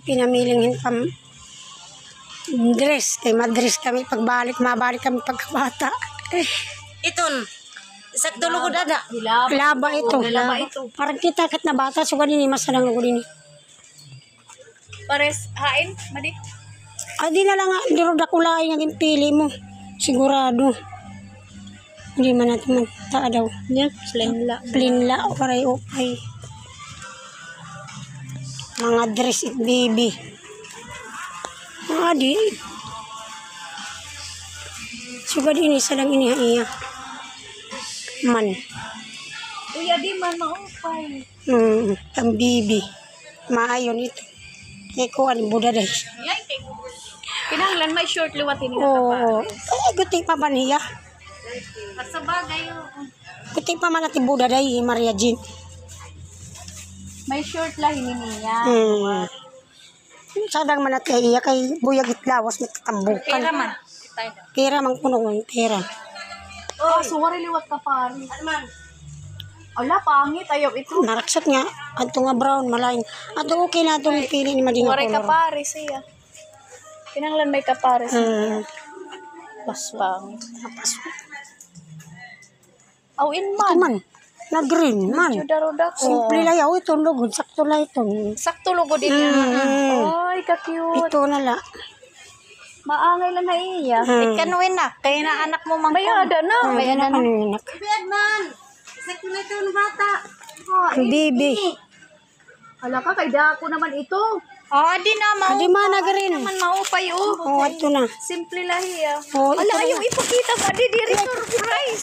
pinamiling pam dress. Kay madress kami pagbalik, mabalik kami pagkabata. Iton. Sakto lugo dada. Laba ito. Laba ito. Parang kita kat na bata, so ganini masanang ko din. Pares hain, madi. Di na lang nga, hindi rin dakulay naging pili mo. Sigurado. Hindi man natin magta daw. Yan, slenla. Plinla o paray okay. Mga dress it baby. Di. Suga din isa lang iniha-iya. Man. Uy, di man maupay. Ang bibi. Maayon ito. Eko, ano, buda dahil. Yan, kinanglan may short luwatin nila Oo. Guti pa ba niya? Sa bagay Guti pa man natin buda dahil, Maria Jean. may short lah niya. Sadang man natin iya kay buyag itlawas na katambukan. Pera man. Pera mang punong pera. Oh, suwari liwat ka pari. Ano man? Ala, pangit. Ayaw ito. Naraksat nga. Ato nga brown, malain. Ato okay na itong pili ni Madina Suwari ka color. pari siya. Pinanglan may kapares. Mas pangit. Awin Ito man. man. Na green man. Yudarodak. Simple lang yaw ito. Lugod. Sakto lang ito. Sakto logo din yan. Ay, ka-cute. Ito na la. Maangay lang na iya. Ikanuin na. Kaya na anak mo mang bayada na. Bayada na. Ibig man. Sakto na ito ng bata. Ang bibi. Hala ka, kay dako naman ito. Di na, Adi man na green. naman maupay, Oh, ito na. Simple lang iya. Oh, ito Ala, na. ayaw ipakita pa. Di, surprise.